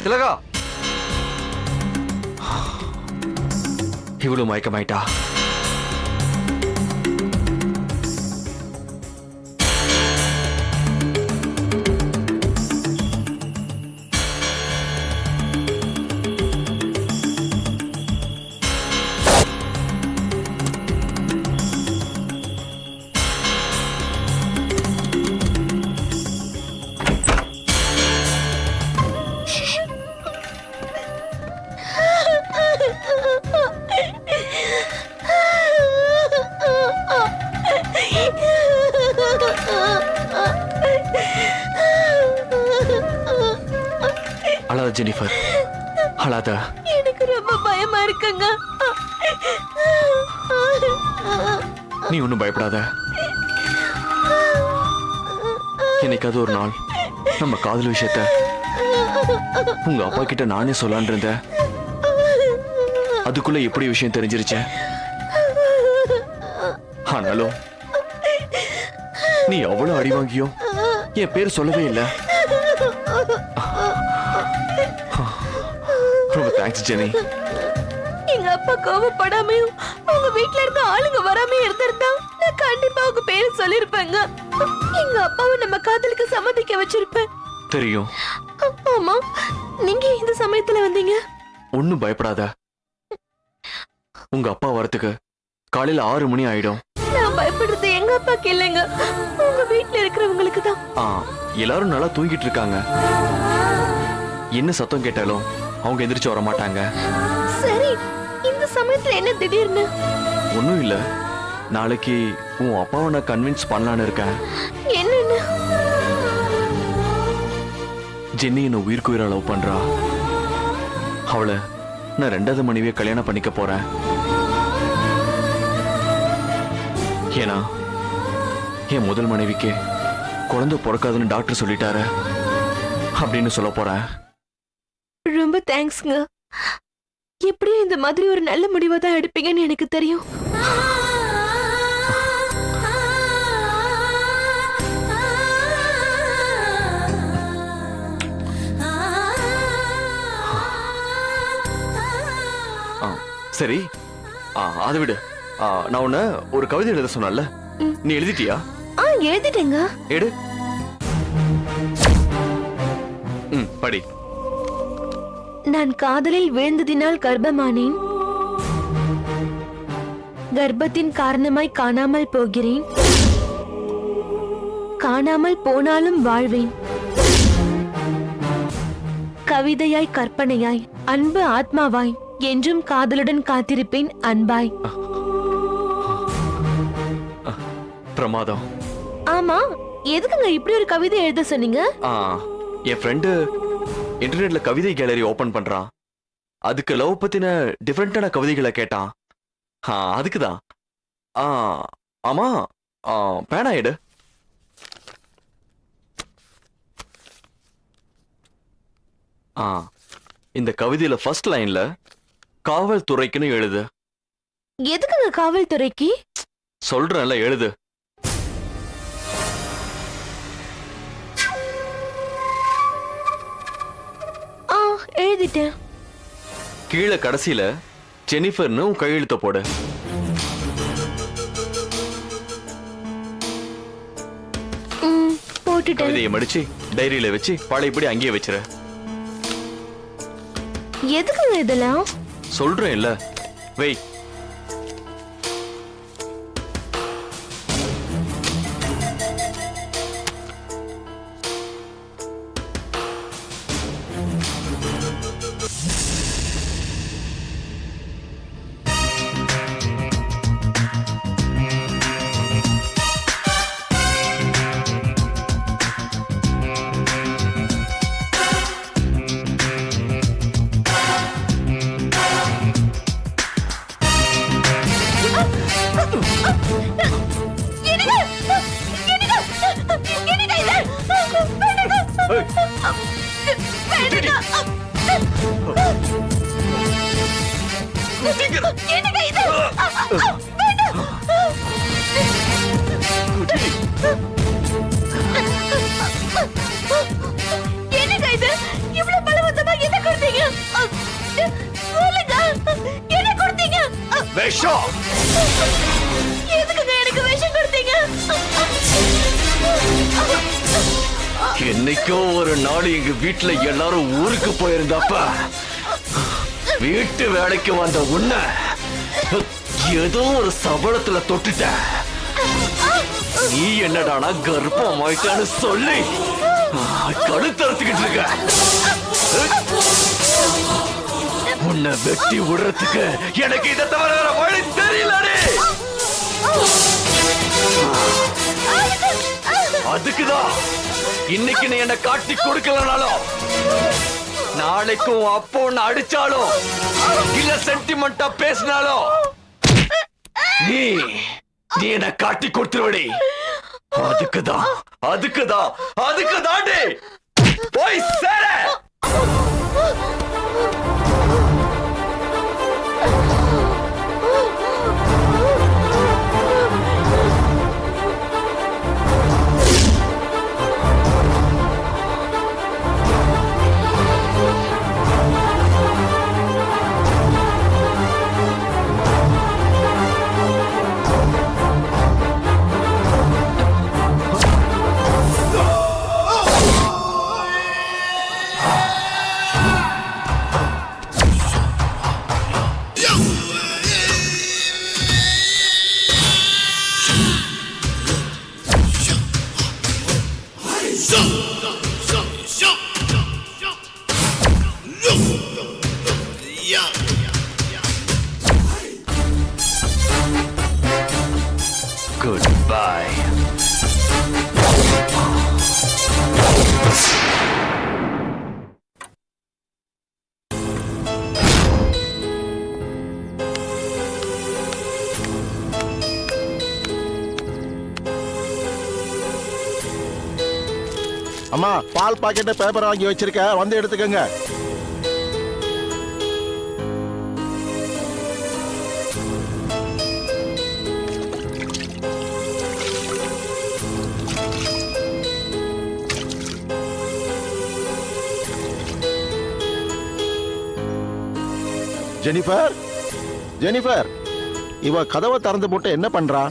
திலகா இவ்வளவு மயக்கமாயிட்டா? அழாத ஜெனிஃபர், அழாத. எனக்கு ரொம்ப பயமா இருக்குங்க. நீ ஒன்னும் பயப்படாத. என்னைக்காவது ஒரு நாள் நம்ம காதல் விஷயத்த உங்க அப்பா கிட்ட நானே சொல்லான் இருந்தேன். அதுக்குள்ள எப்படி விஷயம் தெரிஞ்சிருச்சேன். ஆனாலும் நீ அவ்வளவு அடி வாங்கியோ என் பேர் சொல்லவே இல்லை. ரொம்ப தேங்க்ஸ் ஜெனி. எங்க அப்பா கோவப்படாமையும் உங்க வீட்ல இருக்க ஆளுங்க வராம இருந்திருந்தா நான் கண்டிப்பா உங்க பேரு சொல்லிருப்பேங்க. எங்க அப்பாவை நம்ம காதலுக்கு சம்மதிக்க வச்சிருப்பேன். தெரியும். ஆமா, நீங்க இந்த சமயத்துல வந்தீங்க. ஒன்னும் பயப்படாத. உங்க அப்பா வரத்துக்கு காலையில 6 மணி ஆயிடும். நான் பயப்படுறது எங்க அப்பாக்கு இல்லைங்க, உங்க வீட்ல இருக்கிறவங்களுக்கு தான். எல்லாரும் நல்லா தூங்கிட்டு இருக்காங்க. என்ன சத்தம் கேட்டாலும் அவங்க எந்திரிச்சு வர மாட்டாங்க. சரி, இந்த சமயத்துல என்ன திடீர்னு? ஒண்ணும் இல்ல, நாளைக்கு உன் அப்பாவை நான் கன்வின்ஸ் பண்ணலான்னு இருக்கேன். என்னன்னு? ஜென்னி என்ன உயிருக்கு உயிரா லவ் பண்றா. அவளை நான் 2வது மனைவியை கல்யாணம் பண்ணிக்க போறேன். ஏன்னா என் முதல் மனைவிக்கு குழந்தை பிறக்காதுன்னு டாக்டர் சொல்லிட்டாரு அப்படின்னு சொல்ல போறேன். ரொம்ப தேங்க்ஸ்ங்க. எப்படியும் இந்த மாதிரி ஒரு நல்ல முடிவை தான் எடுப்பீங்கன்னு எனக்கு தெரியும். சரி, அதை விடு. நான் உன்ன ஒரு கவிதை எழுத சொன்னல, நீ எழுதிட்டியா? எழுதிட்டேங்க. எடு. படி. நான் காதலில் வீழ்ந்ததினால் கர்ப்பமானேன். கர்ப்பத்தின் காரணமாய் காணாமல் போகிறேன். காணாமல் போனாலும் வாழ்வேன். கவிதையாய் கற்பனையாய் அன்பு ஆத்மாவாய் என்றும் காதலுடன் காத்திருப்பேன் அன்பாய். பிரமாதம். ஆமா, எதுக்குங்க இப்படி ஒரு கவிதை எழுத சொன்னீங்க? என் ஃப்ரெண்டு இன்டர்நெட்ல கவிதை கேலரி ஓபன் பண்றான். அதுக்கு லவ் பத்தின டிஃபரெண்டான கவிதைகளை கேட்டான். அதுக்குதான். ஆமா, பேனா எடு. இந்த கவிதையில ஃபர்ஸ்ட் லைன்ல காவல்துறைக்குன்னு எழுது. எதுக்குங்க காவல்துறைக்கு? சொல்றேன்ல, எழுது. எழுதிட்டேன். கீழே கடைசியில ஜெனிஃபர்னு உன் கையெழுத்த போடு. போட்டுட்டேன். கவிதையை மடிச்சு டைரியில வச்சு பழையபடி அங்கேயே வச்சிரு. எதுக்குங்க இதெல்லாம்? சொல்றேன் இல்ல, வை. என்னங்க இது? இவ்வளவு பலவந்தமா என்ன விஷம். எதுக்குங்க எனக்கு விஷம் கொடுத்தீங்க? என்னைக்கோ ஒரு நாள் எங்க வீட்டுல எல்லாரும் ஊருக்கு போயிருந்தப்ப வீட்டு வேலைக்கு வந்த உன்னை ஏதோ ஒரு சபலத்துல தொட்டுட்ட. நீ என்னடானா கர்ப்பம் ஆயிட்டான்னு சொல்லி கழுத்தறுத்துக்கிட்டு இருக்க. உன்னை வெட்டி விடுறதுக்கு எனக்கு இதை தவிர வேற வழி தெரியலடே. அதுக்குதான் இன்னைக்கு நீ என்ன காட்டி கொடுக்கலனாலும் நாளைக்கும் அப்போ ஒன்னு அடிச்சாலும் இல்ல சென்டிமெண்டா பேசினாலும் நீ நீ என்ன காட்டி கொடுத்துருவடி. அதுக்குதான் அதுக்குதான் அதுக்குதாண்டி போய் சேர. Goodbye. அம்மா பால் பாக்கெட் பேப்பர் வாங்கி வச்சிருக்க, வந்து எடுத்துக்கங்க. ஜெனிஃபர், ஜெனிஃபர், இவ கதவை திறந்து போட்டு என்ன பண்றா?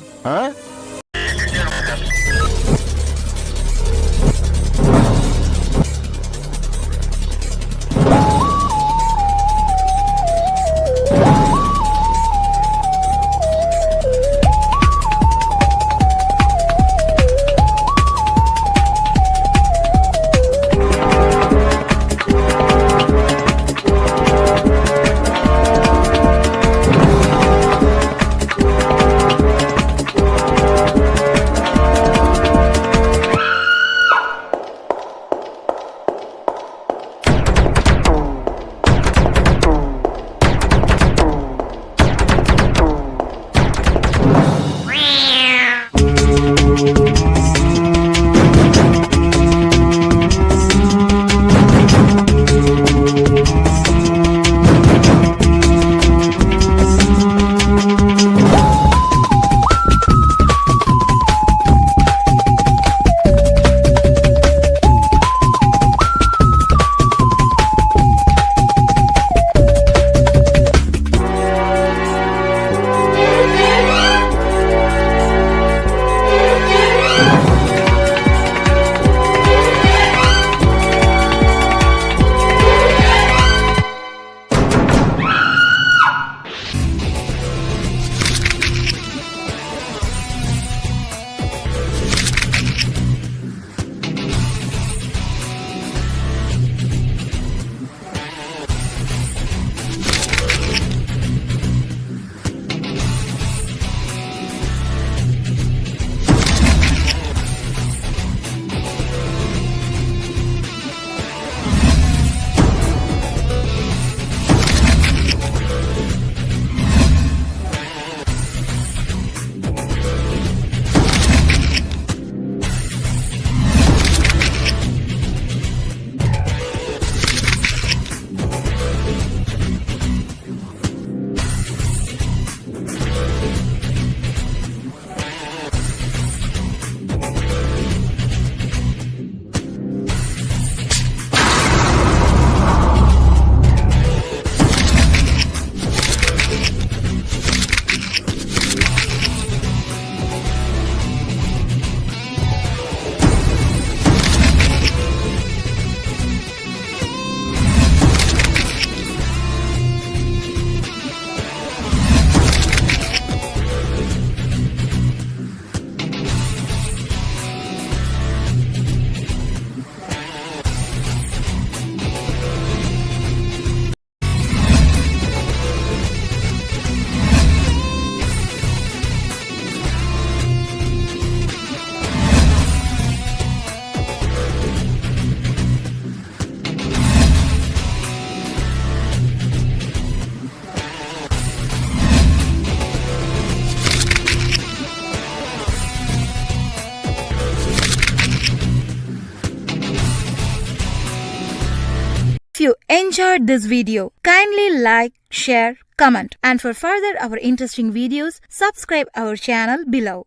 enjoyed this video, kindly like, share, comment, and for further our interesting videos, subscribe our channel below.